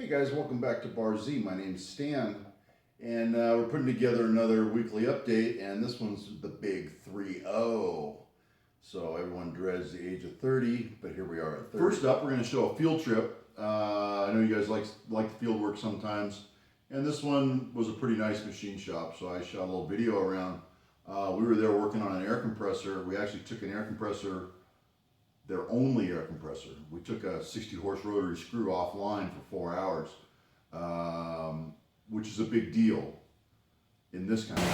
Hey guys, welcome back to Bar Z. My name's Stan, and we're putting together another weekly update, and this one's the big 3-0. So everyone dreads the age of 30, but here we are at 30. First up, we're going to show a field trip. I know you guys like the field work sometimes, and this one was a pretty nice machine shop, so I shot a little video around. We were there working on an air compressor. We actually took an air compressor, their only air compressor. We took a 60 horse rotary screw offline for 4 hours, which is a big deal in this kind of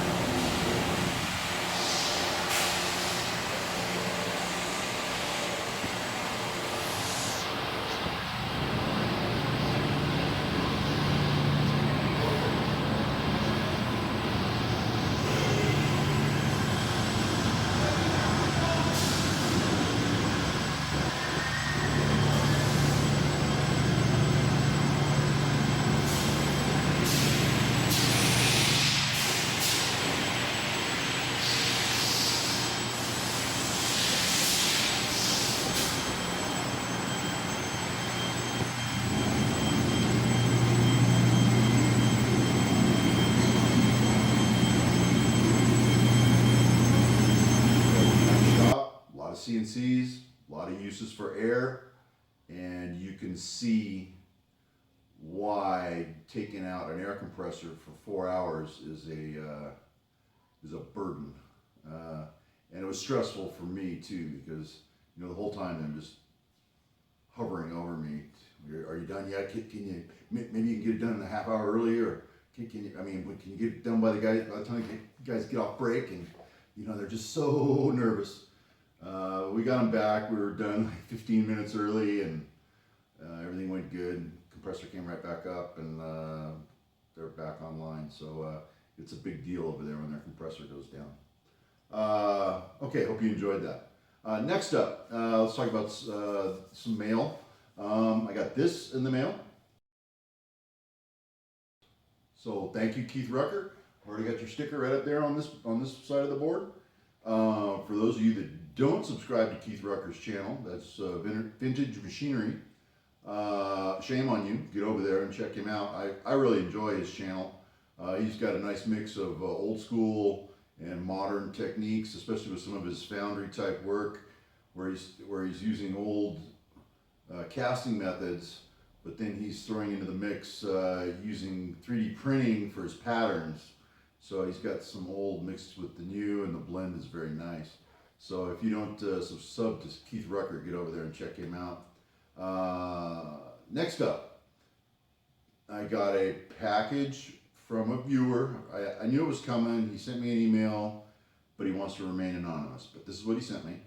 shop, a lot of CNCs, a lot of uses for air, and you can see why taking out an air compressor for 4 hours is a burden, and it was stressful for me too, because the whole time I'm just hovering over me. Are you done yet? Can you maybe you can get it done in a half hour earlier? Can you? I mean, can you get it done by the time you guys get off break? And they're just so nervous. We got them back. We were done like 15 minutes early, and everything went good. Compressor came right back up, and they're back online. So it's a big deal over there when their compressor goes down. Okay, hope you enjoyed that. Next up, let's talk about some mail. I got this in the mail. So thank you, Keith Rucker. Already got your sticker right up there on this side of the board. For those of you that don't subscribe to Keith Rucker's channel, that's Vintage Machinery. Shame on you. Get over there and check him out. I really enjoy his channel. He's got a nice mix of old school and modern techniques, especially with some of his foundry type work, where he's using old casting methods, but then he's throwing into the mix using 3D printing for his patterns. So he's got some old mixed with the new, and the blend is very nice. So if you don't sub to Keith Rucker, get over there and check him out. Next up, I got a package from a viewer. I knew it was coming. He sent me an email, but he wants to remain anonymous. But this is what he sent me.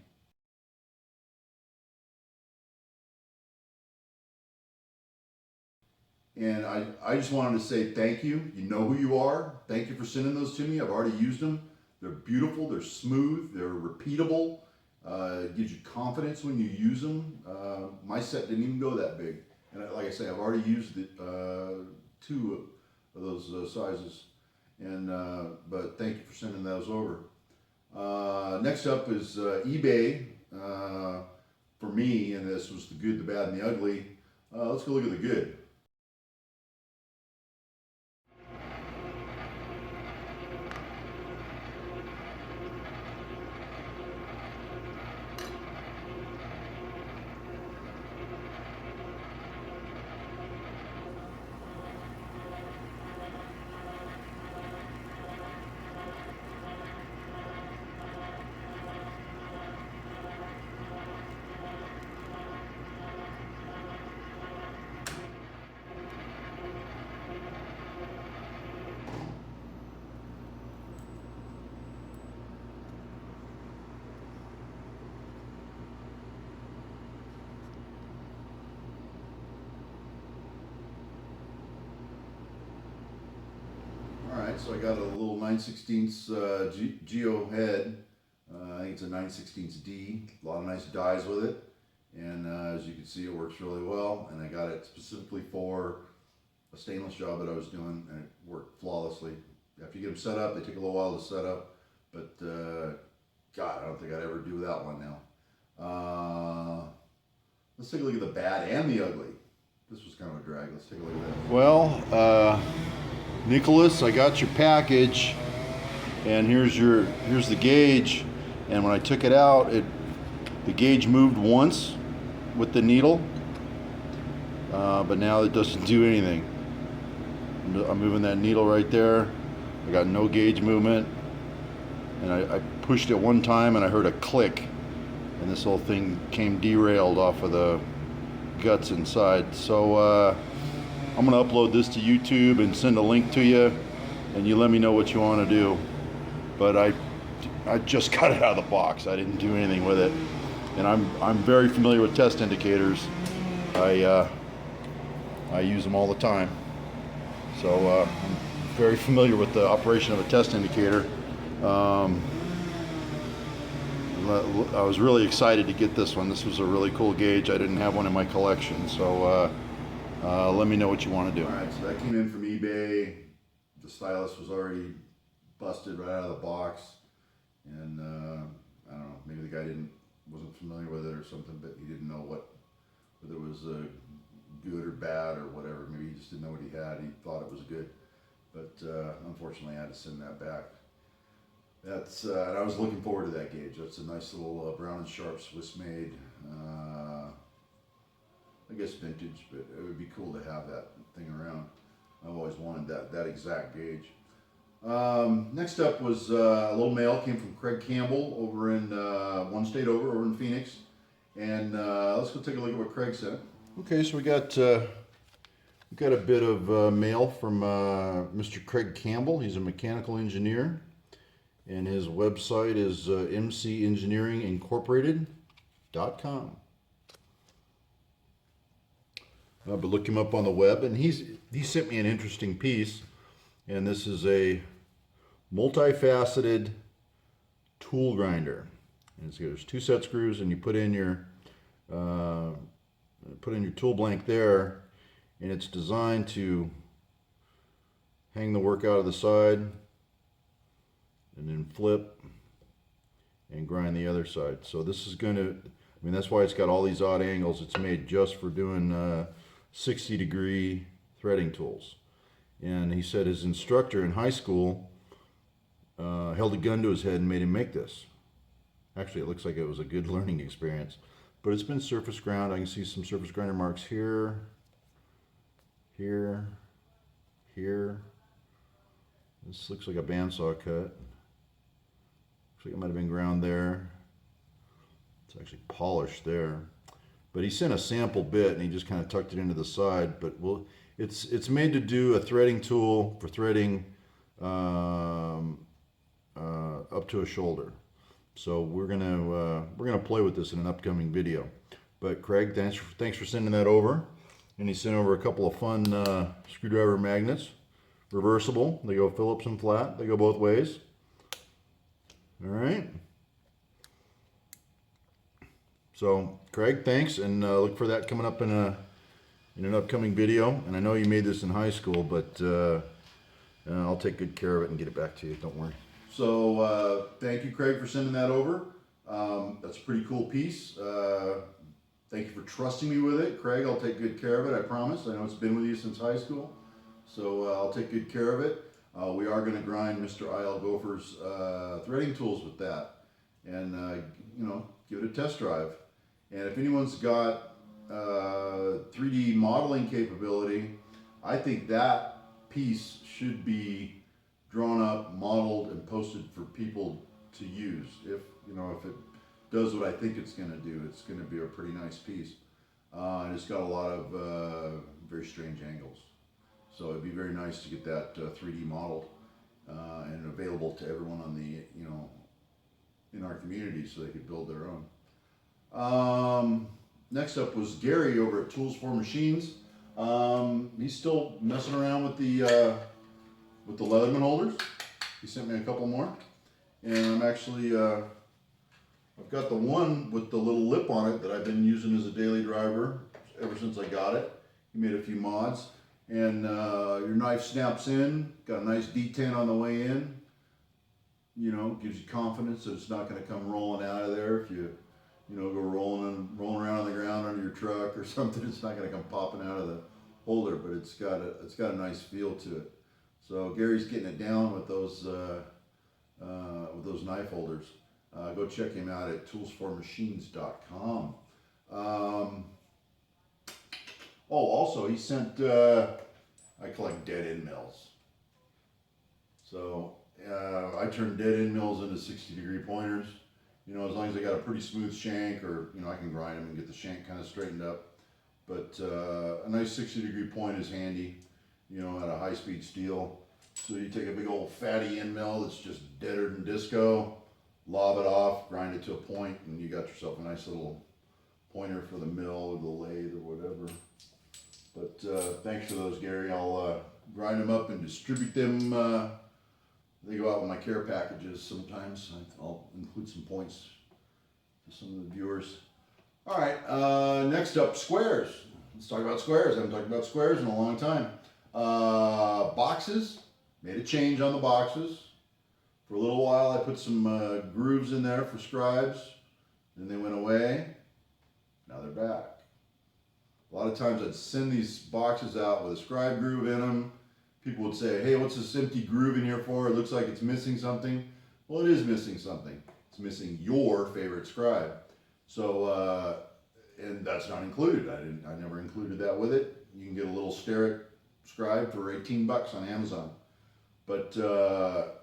And I just wanted to say thank you. You know who you are. Thank you for sending those to me. I've already used them. They're beautiful. They're smooth. They're repeatable. It gives you confidence when you use them. My set didn't even go that big. And like I say, I've already used two of those sizes. And but thank you for sending those over. Next up is eBay. For me, and this was the good, the bad, and the ugly. Let's go look at the good. So I got a little 9/16 Geo head. I think it's a 9/16 D. A lot of nice dies with it, and as you can see, it works really well. And I got it specifically for a stainless job that I was doing, and it worked flawlessly. After you get them set up, they take a little while to set up, but God, I don't think I'd ever do without one now. Let's take a look at the bad and the ugly. this was kind of a drag. Let's take a look at that. Well, Nicholas, I got your package, and here's the gauge. And when I took it out, the gauge moved once with the needle, but now it doesn't do anything. I'm moving that needle right there. I got no gauge movement, and I pushed it one time and I heard a click, and this whole thing came derailed off of the guts inside. So I'm gonna upload this to YouTube and send a link to you, and you let me know what you want to do. But I just got it out of the box. I didn't do anything with it, and I'm very familiar with test indicators. I use them all the time, so I'm very familiar with the operation of a test indicator. I was really excited to get this one. This was a really cool gauge. I didn't have one in my collection, so let me know what you want to do. All right, so that came in from eBay. The stylus was already busted right out of the box, and I don't know, maybe the guy wasn't familiar with it or something, but he didn't know whether it was good or bad or whatever. Maybe he just didn't know what he had. He thought it was good, but unfortunately I had to send that back. That's and I was looking forward to that gauge. That's a nice little Brown and Sharp Swiss made. I guess vintage, but it would be cool to have that thing around. I've always wanted that exact gauge. Next up was a little mail. Came from Craig Campbell over in one state over in Phoenix, and let's go take a look at what Craig sent. Okay, so we got a bit of mail from Mr. Craig Campbell. He's a mechanical engineer, and his website is mcengineeringincorporated.com. But look him up on the web, and he sent me an interesting piece, and this is a multifaceted tool grinder. And there's 2 set screws, and you put in your tool blank there, and it's designed to hang the work out of the side, and then flip and grind the other side. So this is going to, that's why it's got all these odd angles. It's made just for doing 60-degree threading tools. And he said his instructor in high school held a gun to his head and made him make this. Actually, it looks like it was a good learning experience. But it's been surface ground. I can see some surface grinder marks here, here, here. This looks like a bandsaw cut. Looks like it might have been ground there. It's actually polished there. But he sent a sample bit and he just kind of tucked it into the side. But it's made to do a threading tool for threading up to a shoulder. So we're gonna play with this in an upcoming video. But Craig, thanks for sending that over. And he sent over a couple of fun screwdriver magnets, reversible. They go Phillips and flat. They go both ways. All right. So Craig, thanks, and look for that coming up in an upcoming video. And I know you made this in high school, but I'll take good care of it and get it back to you. Don't worry. So thank you, Craig, for sending that over. That's a pretty cool piece. Thank you for trusting me with it, Craig. I'll take good care of it. I promise. I know it's been with you since high school, so I'll take good care of it. We are going to grind Mr. I.L. Gopher's threading tools with that, and give it a test drive. And if anyone's got 3D modeling capability, I think that piece should be drawn up, modeled, and posted for people to use. If it does what I think it's going to do, it's going to be a pretty nice piece. And it's got a lot of very strange angles. So it'd be very nice to get that 3D modeled and available to everyone on the in our community so they could build their own. Next up was Gary over at Tools for Machines. He's still messing around with the Leatherman holders. He sent me a couple more, and I'm actually I've got the one with the little lip on it that I've been using as a daily driver ever since I got it. He made a few mods, and your knife snaps in. Got a nice detent on the way in. Gives you confidence that it's not going to come rolling out of there if you go rolling around on the ground under your truck or something. It's not going to come popping out of holder, but it's got a nice feel to it. So Gary's getting it down with those knife holders. Go check him out at toolsformachines.com. Also he sent, I collect dead end mills. So I turn dead end mills into 60-degree pointers. You know, as long as they got a pretty smooth shank, or, you know, I can grind them and get the shank kind of straightened up. But a nice 60-degree point is handy, you know, at a high-speed steel. So you take a big old fatty end mill that's just deader than disco, lob it off, grind it to a point, and you got yourself a nice little pointer for the mill or the lathe or whatever. But thanks for those, Gary. I'll grind them up and distribute them. They go out with my care packages sometimes. I'll include some points for some of the viewers. All right, next up, squares. Let's talk about squares. I haven't talked about squares in a long time. Boxes, made a change on the boxes. For a little while, I put some grooves in there for scribes. Then they went away. Now they're back. A lot of times I'd send these boxes out with a scribe groove in them. People would say, hey, what's this empty groove in here for? It looks like it's missing something. Well, it is missing something. It's missing your favorite scribe. So, and that's not included. I never included that with it. You can get a little Starrett scribe for 18 bucks on Amazon. But the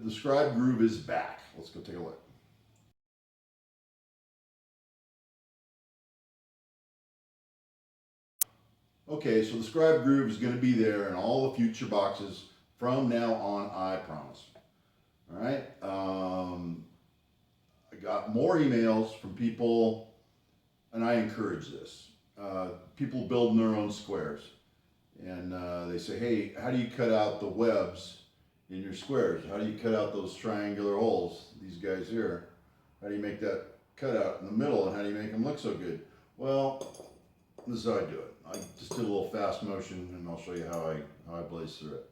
scribe groove is back. Let's go take a look. Okay, so the scribe groove is going to be there in all the future boxes from now on, I promise. All right. I got more emails from people, and I encourage this. People building their own squares, and they say, hey, how do you cut out the webs in your squares? How do you cut out those triangular holes, these guys here? How do you make that cutout in the middle, and how do you make them look so good? Well, this is how I do it. I just did a little fast motion, and I'll show you how I blaze through it.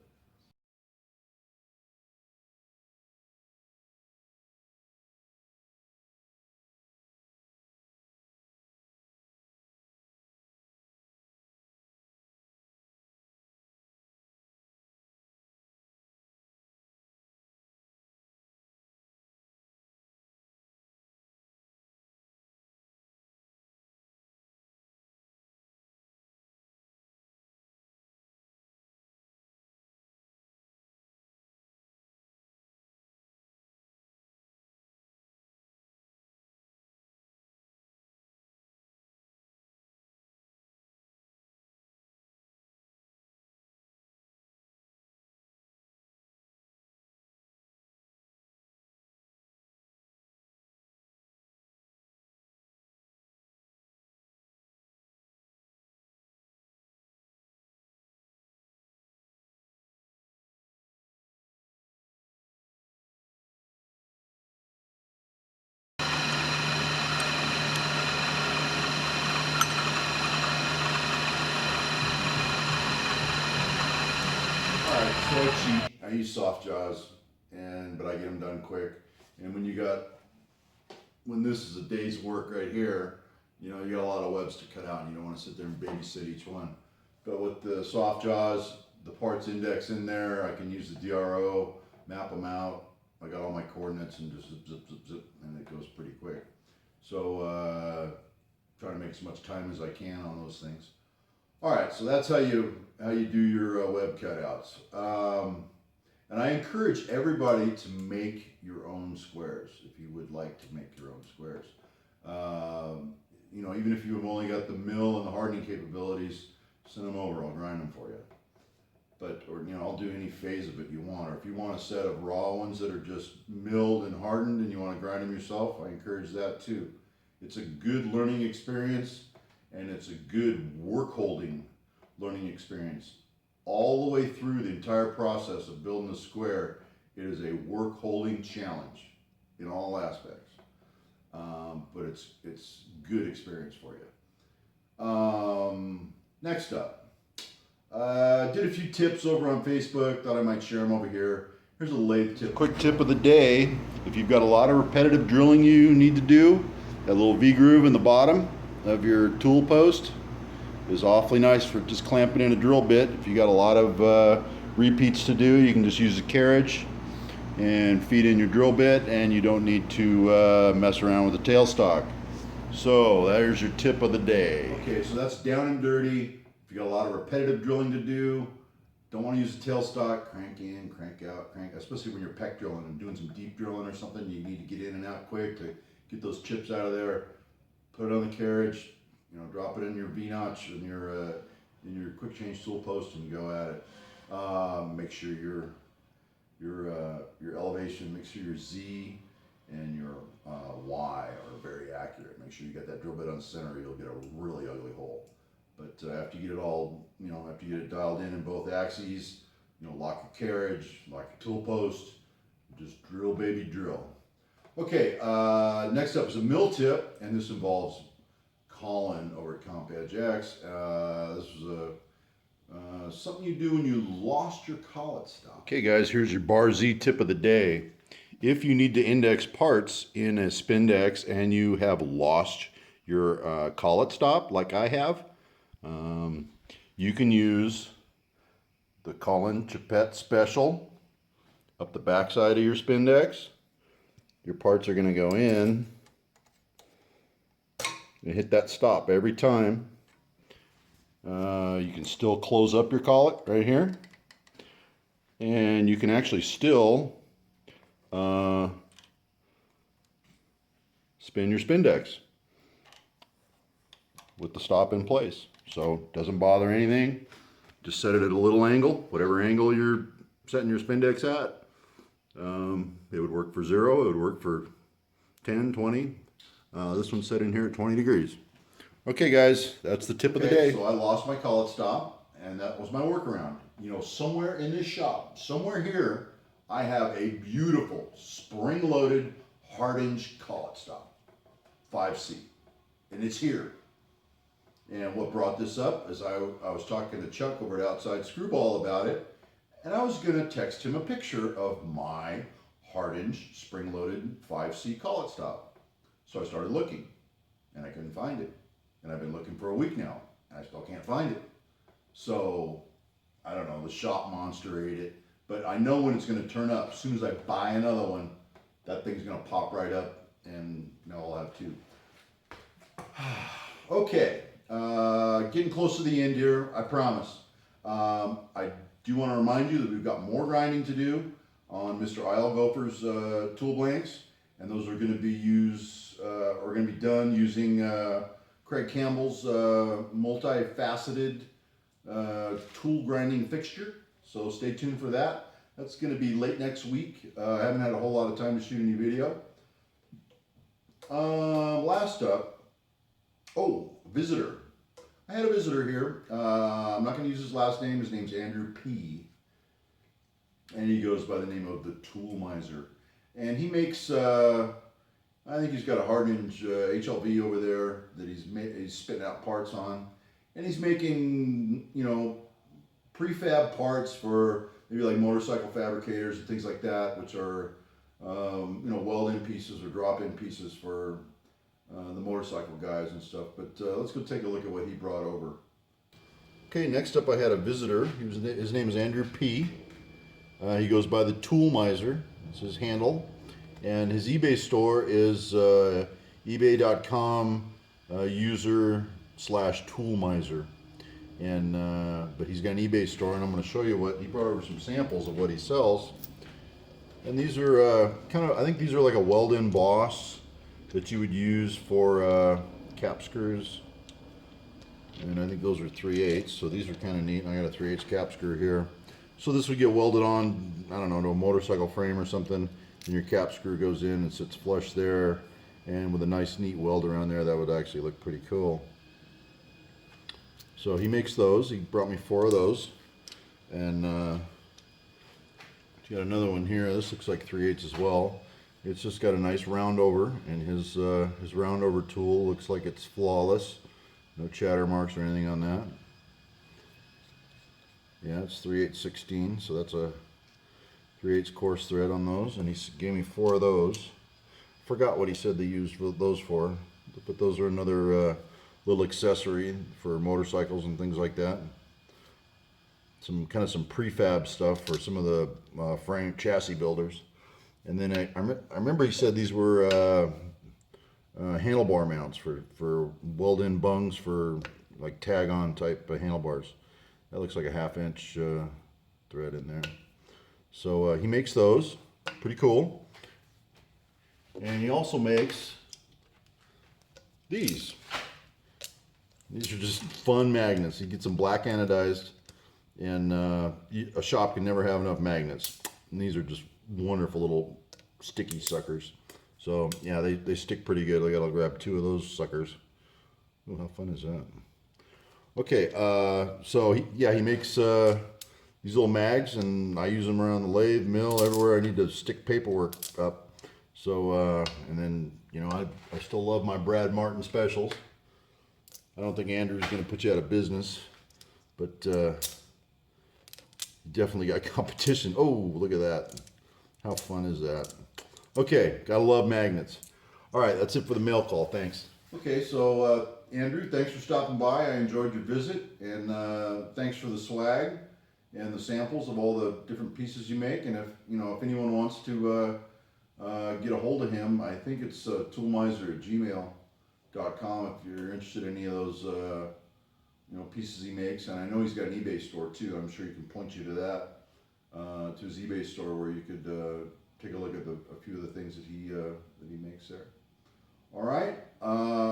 Alright, so I cheat. I use soft jaws, but I get them done quick. And when this is a day's work right here, you know, you got a lot of webs to cut out, and you don't want to sit there and babysit each one. But with the soft jaws, the parts index in there, I can use the DRO, map them out. I got all my coordinates and just zip, zip, zip, zip, and it goes pretty quick. So try to make as much time as I can on those things. All right, so that's how you do your web cutouts. And I encourage everybody to make your own squares if you would like to make your own squares. You know, even if you've only got the mill and the hardening capabilities, send them over. I'll grind them for you. Or you know, I'll do any phase of it you want. Or if you want a set of raw ones that are just milled and hardened and you want to grind them yourself, I encourage that too. It's a good learning experience, and it's a good work holding learning experience. All the way through the entire process of building a square, it is a work holding challenge in all aspects. But it's good experience for you. Next up. Did a few tips over on Facebook, thought I might share them over here. Here's a lathe tip. Quick tip of the day, if you've got a lot of repetitive drilling you need to do, that little V-groove in the bottom of your tool post, is awfully nice for just clamping in a drill bit. If you got a lot of repeats to do, you can just use a carriage and feed in your drill bit, and you don't need to mess around with the tailstock. So there's your tip of the day. Okay, so that's down and dirty. If you got a lot of repetitive drilling to do, don't want to use a tailstock, crank in, crank out, crank, especially when you're peck drilling and doing some deep drilling or something, you need to get in and out quick to get those chips out of there. Put it on the carriage, you know, drop it in your V-notch in your quick change tool post and go at it. Make sure your elevation, make sure your Z and your Y are very accurate. Make sure you get that drill bit on the center, you'll get a really ugly hole. But after you get it all, you know, after you get it dialed in both axes, you know, lock your carriage, lock your tool post, just drill, baby, drill. Okay, next up is a mill tip, and this involves Colin over at Comp Edge X. This was something you do when you lost your collet stop. Okay guys, here's your bar Z tip of the day. If you need to index parts in a Spindex and you have lost your collet stop, like I have, you can use the Colin Chipette Special up the backside of your Spindex. Your parts are going to go in and hit that stop every time. You can still close up your collet right here, and you can actually still spin your Spindex with the stop in place. So it doesn't bother anything. Just set it at a little angle, whatever angle you're setting your Spindex at. It would work for 0, it would work for 10, 20. This one's set in here at 20 degrees. Okay guys, that's the tip of the day. So I lost my collet stop, and that was my workaround. You know, somewhere in this shop, somewhere here, I have a beautiful spring-loaded hard-hinge collet stop, 5C, and it's here. And what brought this up is I was talking to Chuck over at Outside Screwball about it, and I was going to text him a picture of my hard-hinge spring-loaded 5C collet stop. So I started looking, and I couldn't find it. And I've been looking for a week now, and I still can't find it. So, I don't know, the shop monster ate it. But I know when it's going to turn up. As soon as I buy another one, that thing's going to pop right up, and now I'll have two. Okay, getting close to the end here, I promise. I do want to remind you that we've got more grinding to do on Mr. Eilgopher's tool blanks, and those are going to be done using Craig Campbell's multifaceted tool grinding fixture. So stay tuned for that. That's going to be late next week. I haven't had a whole lot of time to shoot any video. Last up, visitor. I had a visitor here. I'm not going to use his last name. His name's Andrew P. And he goes by the name of the Tool Miser. And he makes, I think he's got a hard-hinge HLV over there that he's spitting out parts on. And he's making, you know, prefab parts for maybe like motorcycle fabricators and things like that, which are, you know, weld-in pieces or drop-in pieces for the motorcycle guys and stuff. But let's go take a look at what he brought over. Okay, next up I had a visitor. His name is Andrew P. He goes by the Tool Miser. That's his handle. And his eBay store is ebay.com user/toolmiser. And but he's got an eBay store, and I'm going to show you what he brought over, some samples of what he sells. And these are I think these are like a weld-in boss that you would use for cap screws. And I think those are 3/8, so these are kind of neat. I got a 3/8 cap screw here. So this would get welded on, I don't know, to a motorcycle frame or something, and your cap screw goes in and sits flush there, and with a nice neat weld around there, that would actually look pretty cool. So he makes those. He brought me 4 of those, and he's got another one here. This looks like 3/8 as well. It's just got a nice round over, and his round over tool looks like it's flawless. No chatter marks or anything on that. Yeah, it's 3/8/16, so that's a 3/8 coarse thread on those, and he gave me 4 of those. Forgot what he said they used those for, but those are another little accessory for motorcycles and things like that. Some prefab stuff for some of the frame chassis builders. And then I remember he said these were handlebar mounts for weld-in bungs for like tag-on type handlebars. That looks like a 1/2 inch thread in there. So he makes those, pretty cool. And he also makes these. These are just fun magnets. He gets them black anodized, and a shop can never have enough magnets. And these are just wonderful little sticky suckers. So yeah, they stick pretty good. I gotta grab 2 of those suckers. Ooh, how fun is that? Okay, so he makes these little mags, and I use them around the lathe, mill, everywhere I need to stick paperwork up. So, and then, you know, I still love my Brad Martin specials. I don't think Andrew's going to put you out of business, but definitely got competition. Oh, look at that. How fun is that? Okay, gotta love magnets. All right, that's it for the mail call. Thanks. Okay, so Andrew, thanks for stopping by. I enjoyed your visit, and thanks for the swag and the samples of all the different pieces you make. And if anyone wants to get a hold of him, I think it's toolmiser@gmail.com if you're interested in any of those pieces he makes. And I know he's got an eBay store too. I'm sure he can point you to that, to his eBay store, where you could take a look at a few of the things that he makes there. All right,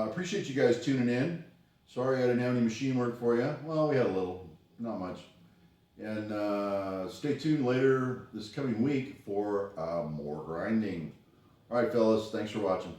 appreciate you guys tuning in. Sorry I didn't have any machine work for you. Well, we had a little, not much. And stay tuned later this coming week for more grinding. All right, fellas, thanks for watching.